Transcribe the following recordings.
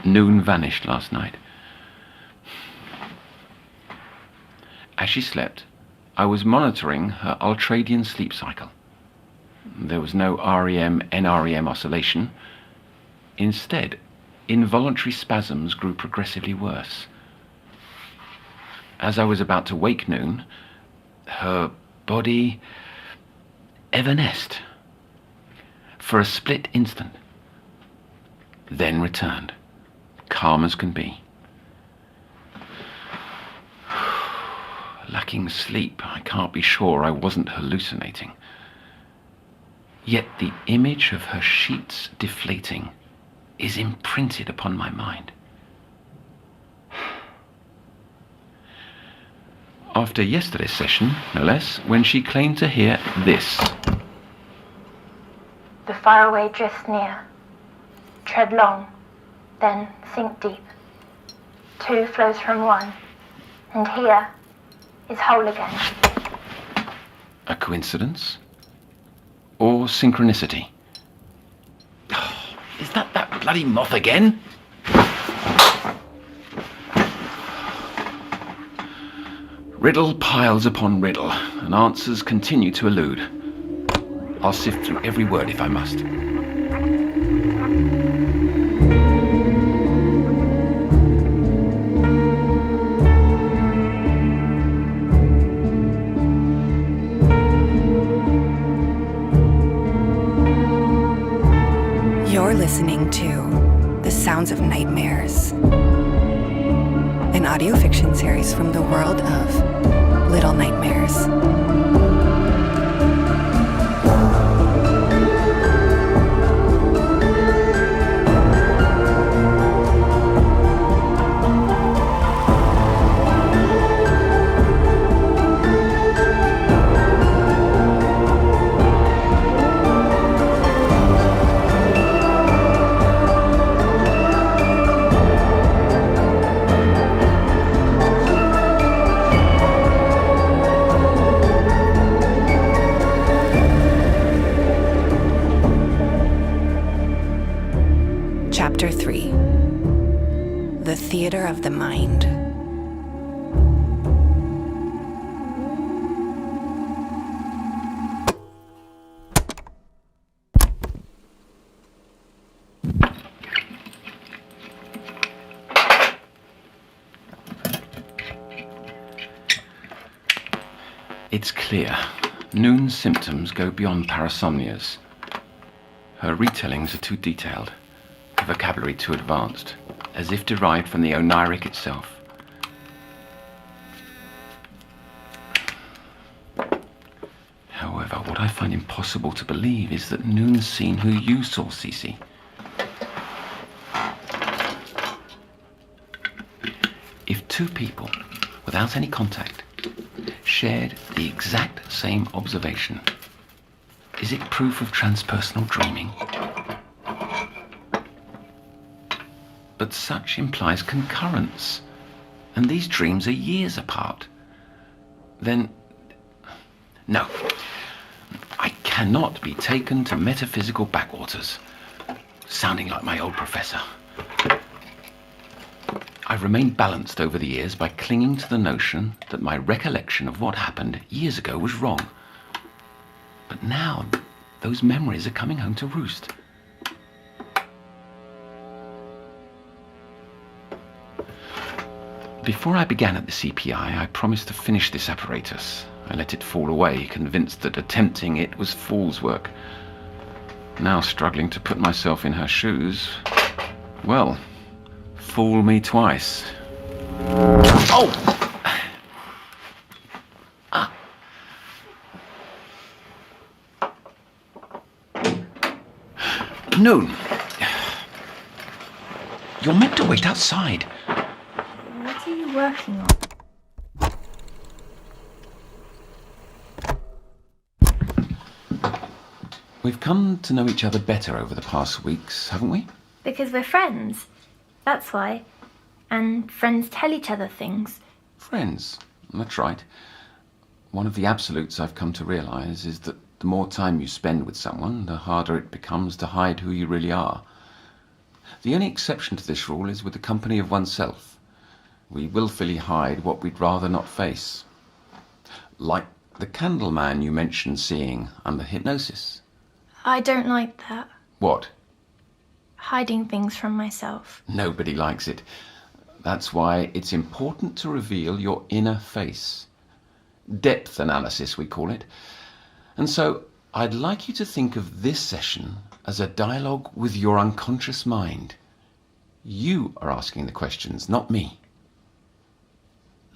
Noon vanished last night. As she slept, I was monitoring her ultradian sleep cycle. There was no REM-NREM oscillation. Instead, involuntary spasms grew progressively worse. As I was about to wake Noon, her body evanesced for a split instant, then returned, calm as can be. Lacking sleep, I can't be sure I wasn't hallucinating. Yet the image of her sheets deflating is imprinted upon my mind. After yesterday's session, no less, when she claimed to hear this. The faraway drifts near. Tread long, then sink deep. Two flows from one, and here is whole again. A coincidence? Or synchronicity? Oh, is that bloody moth again? Riddle piles upon riddle, and answers continue to elude. I'll sift through every word if I must. You're listening to The Sounds of Nightmares, an audio fiction series from the world of Little Nightmares. Chapter 3. The Theater of the Mind. It's clear. Noon's symptoms go beyond parasomnias. Her retellings are too detailed. Vocabulary too advanced, as if derived from the oniric itself. However, what I find impossible to believe is that Noon's seen who you saw, Cece. If two people, without any contact, shared the exact same observation, is it proof of transpersonal dreaming? But such implies concurrence, and these dreams are years apart. Then, no, I cannot be taken to metaphysical backwaters, sounding like my old professor. I've remained balanced over the years by clinging to the notion that my recollection of what happened years ago was wrong. But now, those memories are coming home to roost. Before I began at the CPI, I promised to finish this apparatus. I let it fall away, convinced that attempting it was fool's work. Now struggling to put myself in her shoes, well, fool me twice. Oh! Noon. You're meant to wait outside. What are you working on? We've come to know each other better over the past weeks, haven't we? Because we're friends. That's why. And friends tell each other things. Friends, that's right. One of the absolutes I've come to realize is that the more time you spend with someone, the harder it becomes to hide who you really are. The only exception to this rule is with the company of oneself. We willfully hide what we'd rather not face. Like the candle man you mentioned seeing under hypnosis. I don't like that. What? Hiding things from myself. Nobody likes it. That's why it's important to reveal your inner face. Depth analysis, we call it. And so I'd like you to think of this session as a dialogue with your unconscious mind. You are asking the questions, not me.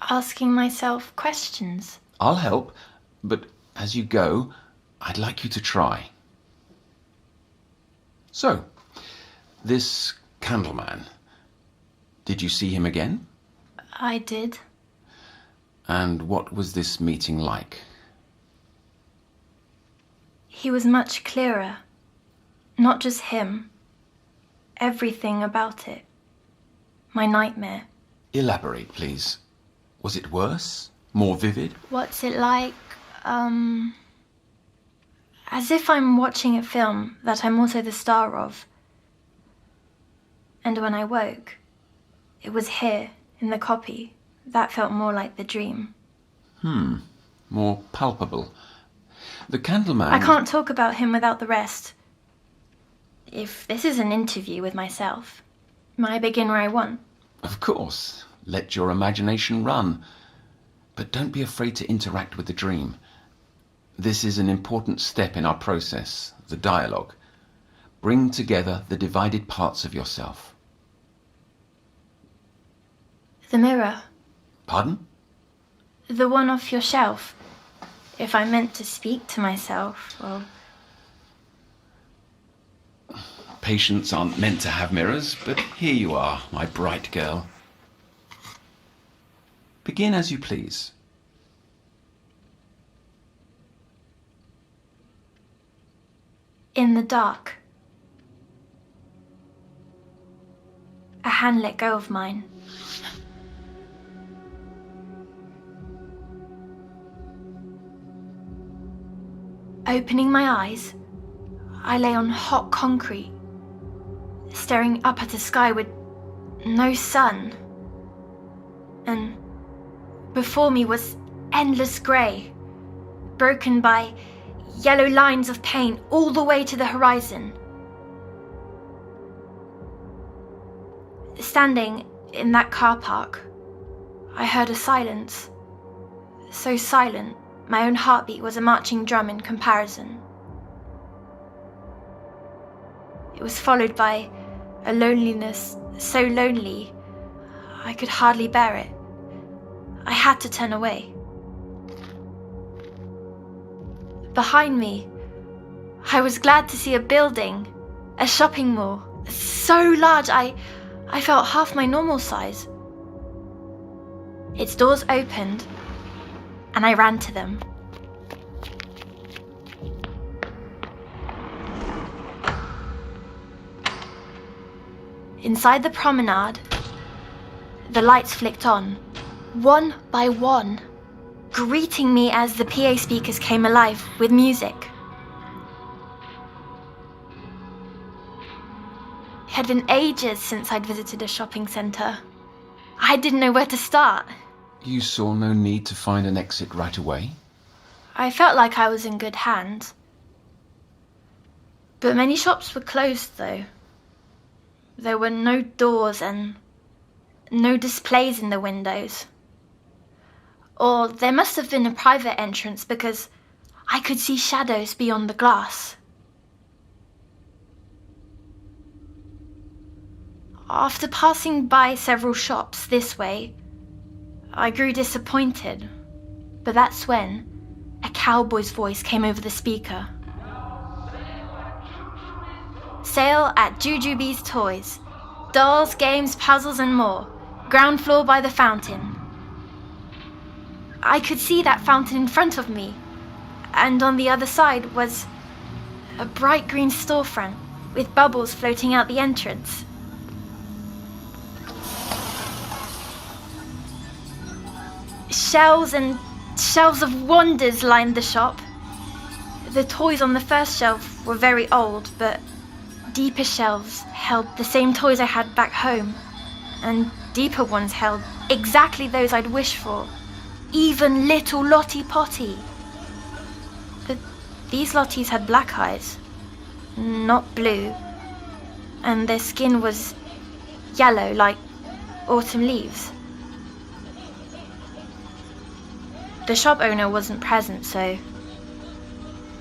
Asking myself questions? I'll help, but as you go, I'd like you to try. So, this candleman, did you see him again? I did. And what was this meeting like? He was much clearer. Not just him. Everything about it. My nightmare. Elaborate, please. Was it worse? More vivid? What's it like? As if I'm watching a film that I'm also the star of. And when I woke, it was here, in the copy. That felt more like the dream. More palpable. The candleman... I can't talk about him without the rest. If this is an interview with myself, may I begin where I want? Of course. Let your imagination run. But don't be afraid to interact with the dream. This is an important step in our process, the dialogue. Bring together the divided parts of yourself. The mirror. Pardon? The one off your shelf. If I meant to speak to myself, well... Patients aren't meant to have mirrors, but here you are, my bright girl. Begin as you please. In the dark. A hand let go of mine. Opening my eyes, I lay on hot concrete, staring up at a sky with no sun. And before me was endless grey, broken by yellow lines of paint all the way to the horizon. Standing in that car park, I heard a silence, so silent my own heartbeat was a marching drum in comparison. It was followed by a loneliness so lonely I could hardly bear it. I had to turn away. Behind me, I was glad to see a building, a shopping mall, so large I felt half my normal size. Its doors opened, and I ran to them. Inside the promenade, the lights flicked on, one by one, greeting me as the PA speakers came alive with music. It had been ages since I'd visited a shopping centre. I didn't know where to start. You saw no need to find an exit right away? I felt like I was in good hands. But many shops were closed, though. There were no doors and no displays in the windows. Or there must have been a private entrance because I could see shadows beyond the glass. After passing by several shops this way, I grew disappointed, but that's when a cowboy's voice came over the speaker. Sale at Jujubee's Toys. Dolls, games, puzzles and more. Ground floor by the fountain. I could see that fountain in front of me, and on the other side was a bright green storefront with bubbles floating out the entrance. Shelves and shelves of wonders lined the shop. The toys on the first shelf were very old, but deeper shelves held the same toys I had back home, and deeper ones held exactly those I'd wished for, even little Lottie Potty. But these Lotties had black eyes, not blue, and their skin was yellow like autumn leaves. The shop owner wasn't present, so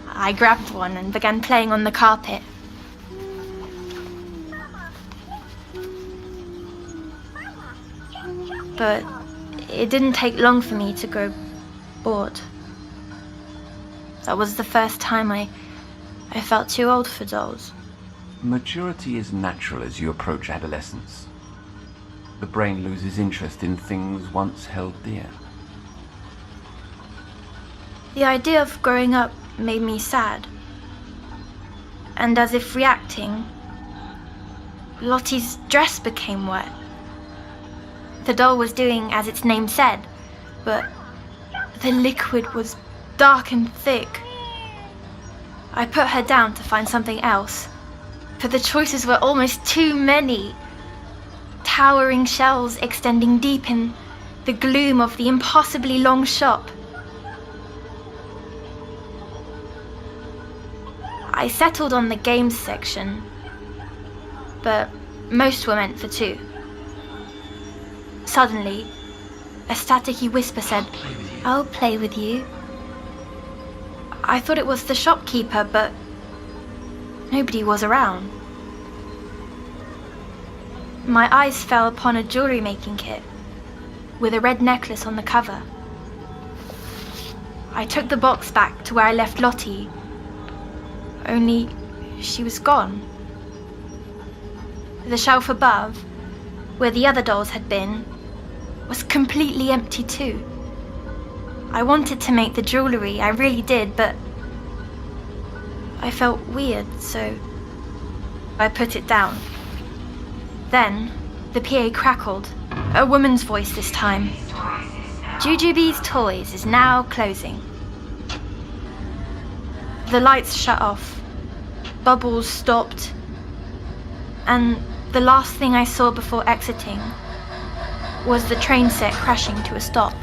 I grabbed one and began playing on the carpet. But it didn't take long for me to grow bored. That was the first time I felt too old for dolls. Maturity is natural as you approach adolescence. The brain loses interest in things once held dear. The idea of growing up made me sad. And as if reacting, Lottie's dress became wet. The doll was doing as its name said, but the liquid was dark and thick. I put her down to find something else, but the choices were almost too many. Towering shelves extending deep in the gloom of the impossibly long shop. I settled on the games section, but most were meant for two. Suddenly, a staticky whisper said, "I'll play with you." I thought it was the shopkeeper, but nobody was around. My eyes fell upon a jewellery making kit with a red necklace on the cover. I took the box back to where I left Lottie, only she was gone. The shelf above, where the other dolls had been, was completely empty too. I wanted to make the jewellery, I really did, but I felt weird, so I put it down. Then the PA crackled, a woman's voice this time. "Jujubee's Toys is now closing." The lights shut off, bubbles stopped, and the last thing I saw before exiting was the train set crashing to a stop.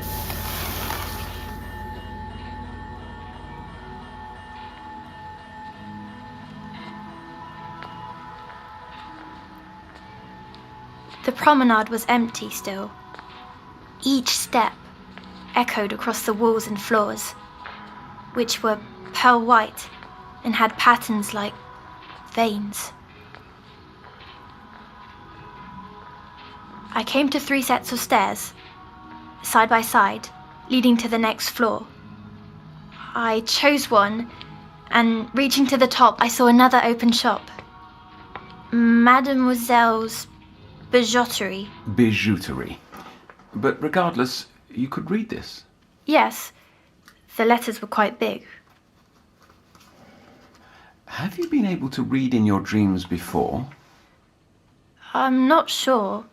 The promenade was empty still. Each step echoed across the walls and floors, which were pearl white and had patterns like veins. I came to 3 sets of stairs, side by side, leading to the next floor. I chose one, and reaching to the top, I saw another open shop. Mademoiselle's Bijouterie. Bijouterie. But regardless, you could read this. Yes, the letters were quite big. Have you been able to read in your dreams before? I'm not sure.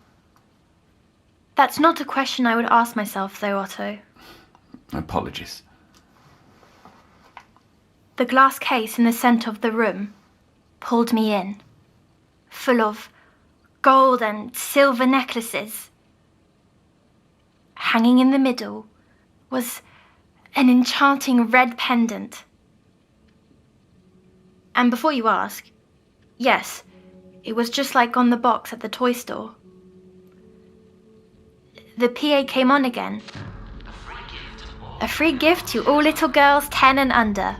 That's not a question I would ask myself, though, Otto. Apologies. The glass case in the centre of the room pulled me in, full of gold and silver necklaces. Hanging in the middle was an enchanting red pendant. And before you ask, yes, it was just like on the box at the toy store. The PA came on again. A free gift to all little girls 10 and under.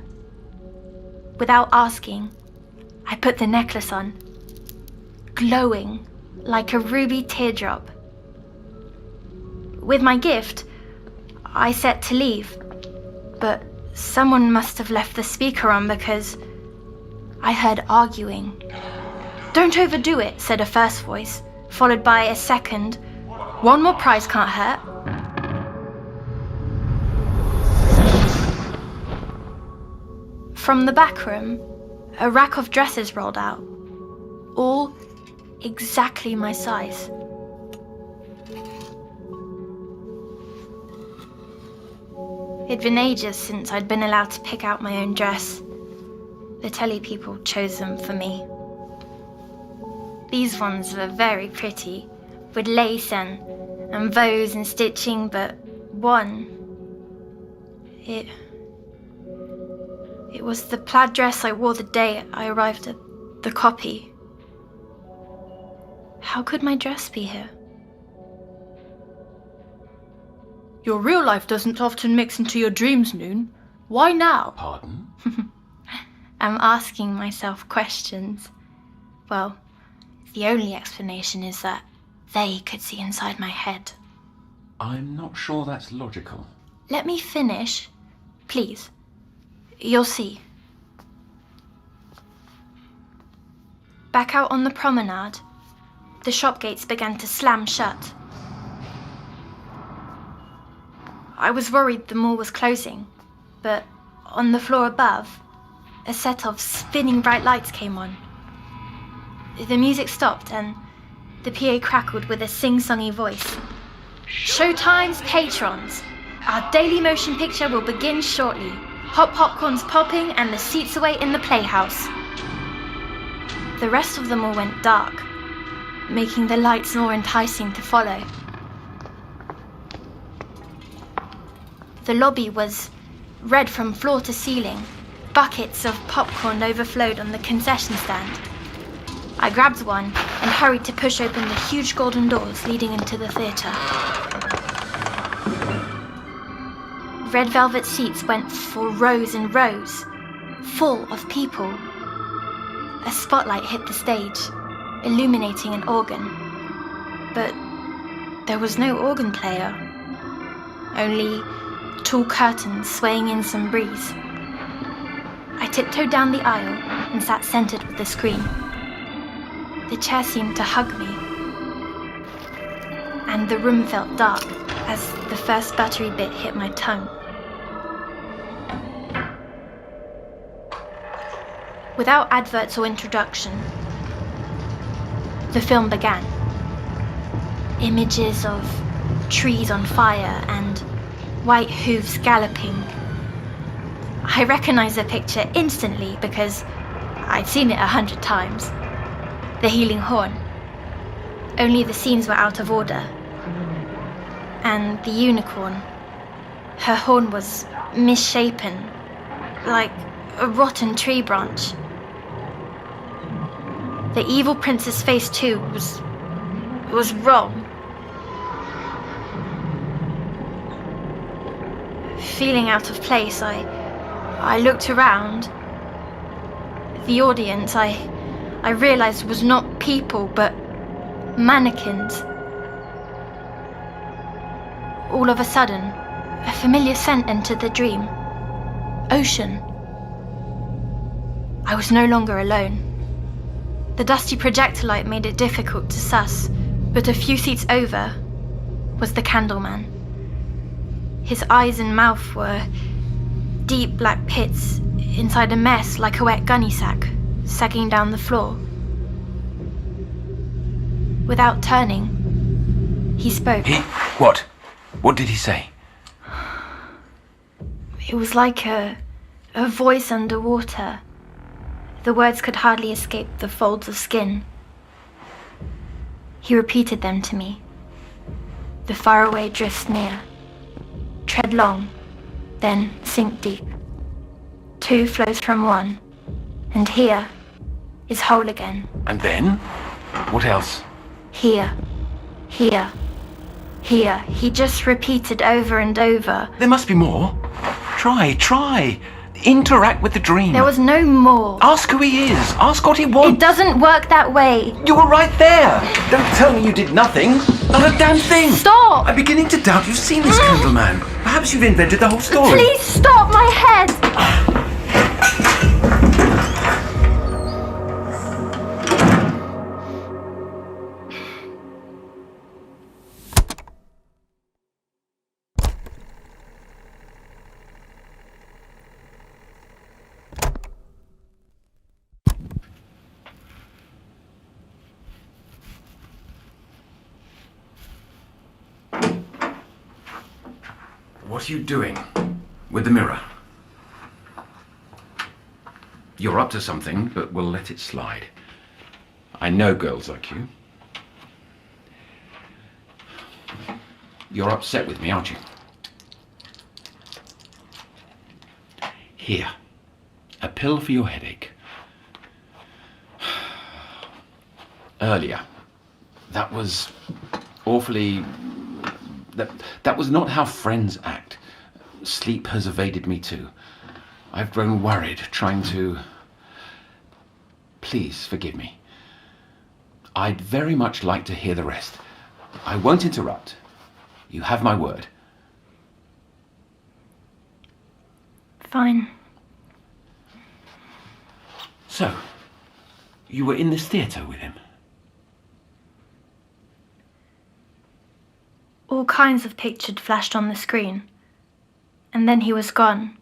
Without asking, I put the necklace on, glowing like a ruby teardrop. With my gift, I set to leave, but someone must have left the speaker on because I heard arguing. "Don't overdo it," said a first voice, followed by a second. "One more prize can't hurt." From the back room, a rack of dresses rolled out, all exactly my size. It'd been ages since I'd been allowed to pick out my own dress. The telly people chose them for me. These ones were very pretty, with lace and bows and stitching, but one... It was the plaid dress I wore the day I arrived at the copy. How could my dress be here? Your real life doesn't often mix into your dreams, Noon. Why now? Pardon? I'm asking myself questions. Well, the only explanation is that they could see inside my head. I'm not sure that's logical. Let me finish, please. You'll see. Back out on the promenade, the shop gates began to slam shut. I was worried the mall was closing, but on the floor above, a set of spinning bright lights came on. The music stopped and the PA crackled with a sing-songy voice. Showtime's patrons! Our daily motion picture will begin shortly. Hot popcorn's popping and the seats away in the playhouse. The rest of them all went dark, making the lights more enticing to follow. The lobby was red from floor to ceiling. Buckets of popcorn overflowed on the concession stand. I grabbed one and hurried to push open the huge golden doors leading into the theatre. Red velvet seats went for rows and rows, full of people. A spotlight hit the stage, illuminating an organ. But there was no organ player, only tall curtains swaying in some breeze. I tiptoed down the aisle and sat centered with the screen. The chair seemed to hug me, and the room felt dark as the first buttery bit hit my tongue. Without adverts or introduction, the film began. Images of trees on fire and white hooves galloping. I recognized the picture instantly because I'd seen it 100 times. The healing horn. Only the scenes were out of order. And the unicorn. Her horn was misshapen, like a rotten tree branch. The evil prince's face too was wrong. Feeling out of place, I looked around. The audience, I realized was not people, but mannequins. All of a sudden, a familiar scent entered the dream. Ocean. I was no longer alone. The dusty projector light made it difficult to suss, but a few seats over was the Candleman. His eyes and mouth were deep black pits inside a mess like a wet gunny sack, sagging down the floor. Without turning, he spoke. What? What did he say? It was like a voice underwater. The words could hardly escape the folds of skin. He repeated them to me. The faraway drifts near. Tread long, then sink deep. Two flows from one, and here is whole again. And then? What else? Here, here, here. He just repeated over and over. There must be more. Try. Interact with the dream. There was no more. Ask who he is. Ask what he wants. It doesn't work that way. You were right there. Don't tell me you did nothing. Not a damn thing. Stop! I'm beginning to doubt you've seen this Candleman. Perhaps you've invented the whole story. Please stop my head! What are you doing with the mirror? You're up to something, but we'll let it slide. I know girls like you. You're upset with me, aren't you? Here, a pill for your headache. Earlier, that was awfully... That was not how friends act. Sleep has evaded me too. I've grown worried, trying to... Please forgive me. I'd very much like to hear the rest. I won't interrupt. You have my word. Fine. So, you were in this theatre with him? All kinds of pictures flashed on the screen. And then he was gone,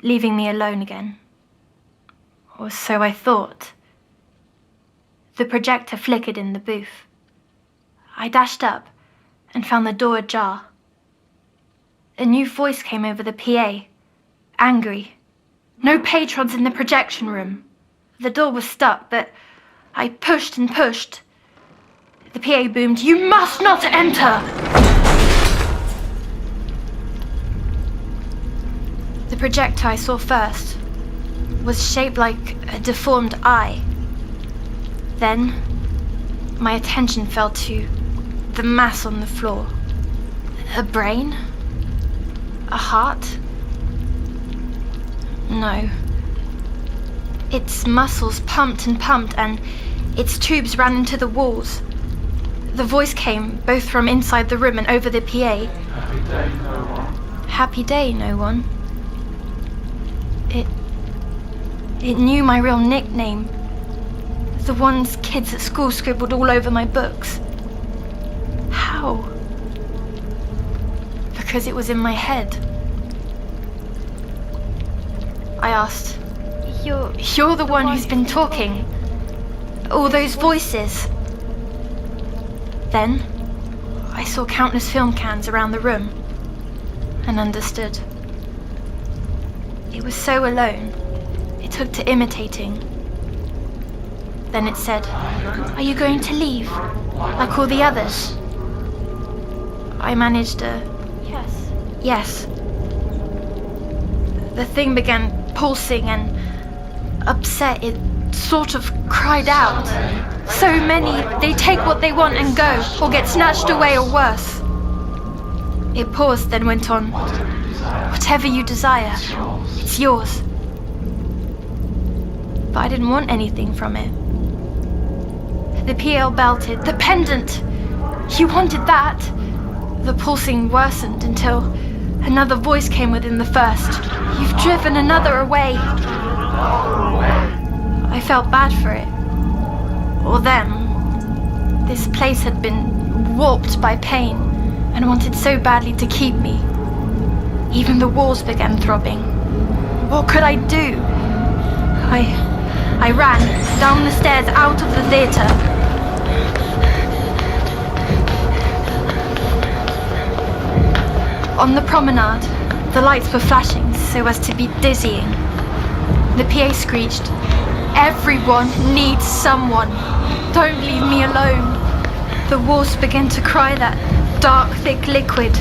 leaving me alone again. Or so I thought. The projector flickered in the booth. I dashed up and found the door ajar. A new voice came over the PA, angry. No patrons in the projection room. The door was stuck, but I pushed and pushed. The PA boomed, "You must not enter!" The projector I saw first was shaped like a deformed eye. Then, my attention fell to the mass on the floor. A brain? A heart? No. Its muscles pumped and pumped, and its tubes ran into the walls. The voice came both from inside the room and over the PA. Happy day, no one. Happy day, no one. It knew my real nickname. The ones kids at school scribbled all over my books. How? Because it was in my head. I asked, You're the one who's been talking. All those voices. Then, I saw countless film cans around the room and understood. It was so alone. It took to imitating. Then it said, "Are you going to leave, like all the others?" I managed a yes. The thing began pulsing and, upset, it sort of cried out. So many, they take what they want and go, or get snatched away or worse. It paused, then went on. Whatever you desire, it's yours. But I didn't want anything from it. The PL belted, "The pendant! You wanted that!" The pulsing worsened until another voice came within the first. "You've driven another away." I felt bad for it. Or them. This place had been warped by pain and wanted so badly to keep me. Even the walls began throbbing. What could I do? I ran down the stairs out of the theatre. On the promenade, the lights were flashing so as to be dizzying. The PA screeched, "Everyone needs someone. Don't leave me alone." The walls began to cry that dark, thick liquid.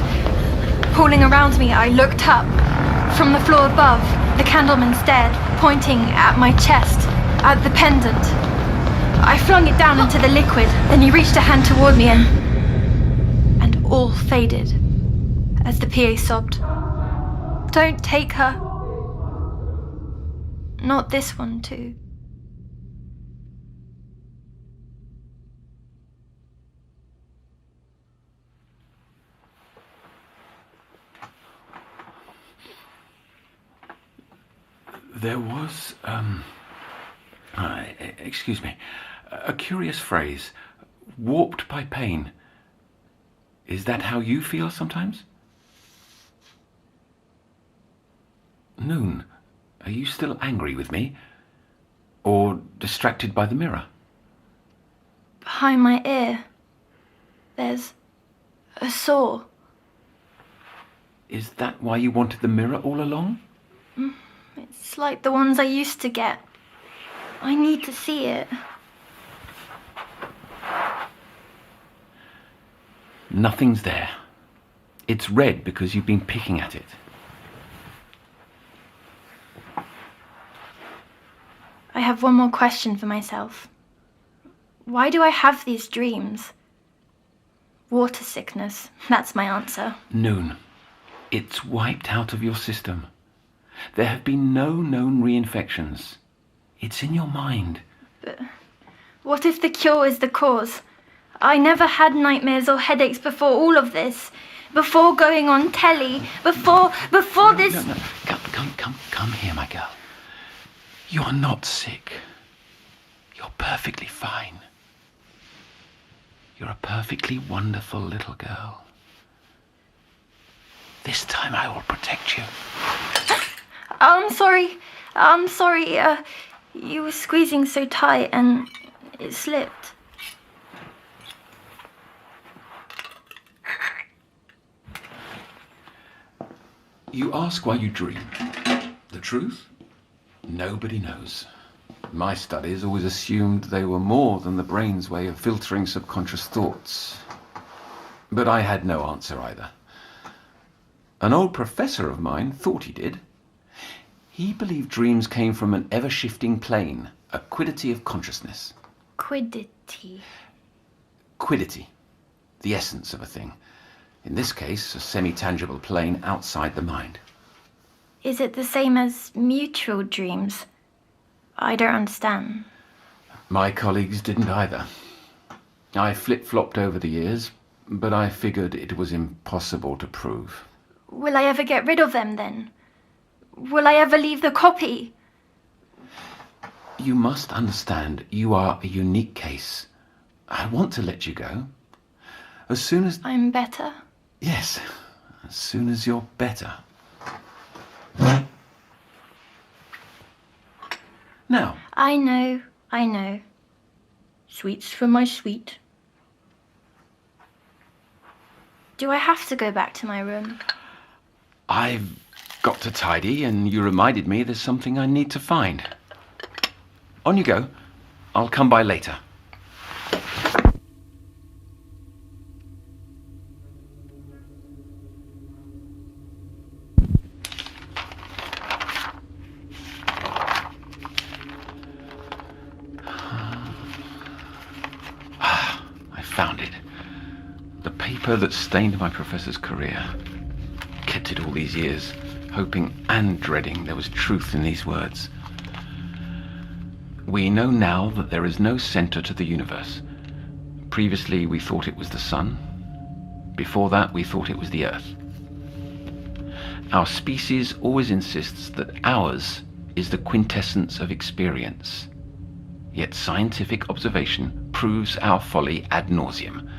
Pooling around me, I looked up. From the floor above, the candleman stared, pointing at my chest, at the pendant. I flung it down into the liquid, then he reached a hand toward me and all faded as the PA sobbed, "Don't take her. Not this one, too." There was, excuse me, a curious phrase, warped by pain. Is that how you feel sometimes? Noon, are you still angry with me? Or distracted by the mirror? Behind my ear, there's a saw. Is that why you wanted the mirror all along? It's like the ones I used to get. I need to see it. Nothing's there. It's red because you've been picking at it. I have one more question for myself. Why do I have these dreams? Water sickness, that's my answer. Noon. It's wiped out of your system. There have been no known reinfections. It's in your mind. But what if the cure is the cause? I never had nightmares or headaches before all of this. Before going on telly. Before this... No. Come here, my girl. You're not sick. You're perfectly fine. You're a perfectly wonderful little girl. This time I will protect you. I'm sorry. You were squeezing so tight and it slipped. You ask why you dream. The truth? Nobody knows. My studies always assumed they were more than the brain's way of filtering subconscious thoughts. But I had no answer either. An old professor of mine thought he did. He believed dreams came from an ever-shifting plane, a quiddity of consciousness. Quiddity. Quiddity, the essence of a thing. In this case, a semi-tangible plane outside the mind. Is it the same as mutual dreams? I don't understand. My colleagues didn't either. I flip-flopped over the years, but I figured it was impossible to prove. Will I ever get rid of them then? Will I ever leave the copy? You must understand, you are a unique case. I want to let you go. As soon as... I'm better? Yes, as soon as you're better. Now. I know. Sweets for my sweet. Do I have to go back to my room? I've got to tidy, and you reminded me there's something I need to find. On you go. I'll come by later. Found it. The paper that stained my professor's career. Kept it all these years, hoping and dreading there was truth in these words. We know now that there is no center to the universe. Previously we thought it was the sun. Before that we thought it was the earth. Our species always insists that ours is the quintessence of experience. Yet scientific observation proves our folly ad nauseum.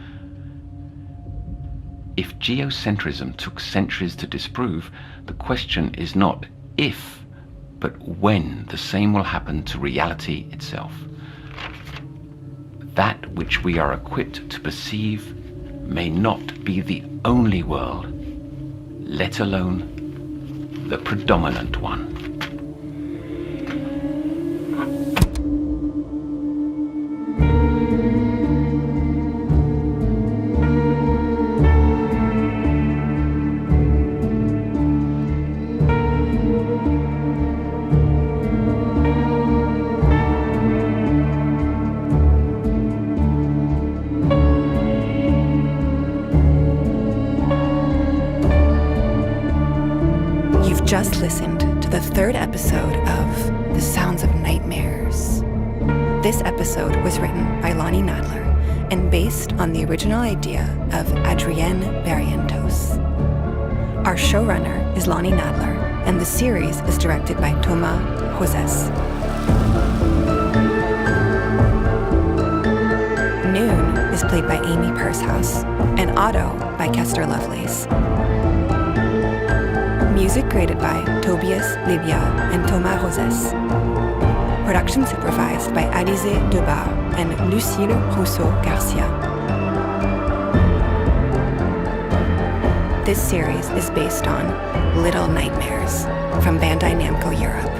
If geocentrism took centuries to disprove, the question is not if, but when the same will happen to reality itself. That which we are equipped to perceive may not be the only world, let alone the predominant one. Just listened to the third episode of The Sounds of Nightmares. This episode was written by Lonnie Nadler and based on the original idea of Adrienne Barrientos. Our showrunner is Lonnie Nadler, and the series is directed by Thomas Joses. Noon is played by Amy Purshouse, and Otto by Kester Lovelace. Music created by Tobias Libya and Thomas Joses. Production supervised by Alizé Debar and Lucille Rousseau-Garcia. This series is based on Little Nightmares from Bandai Namco Europe.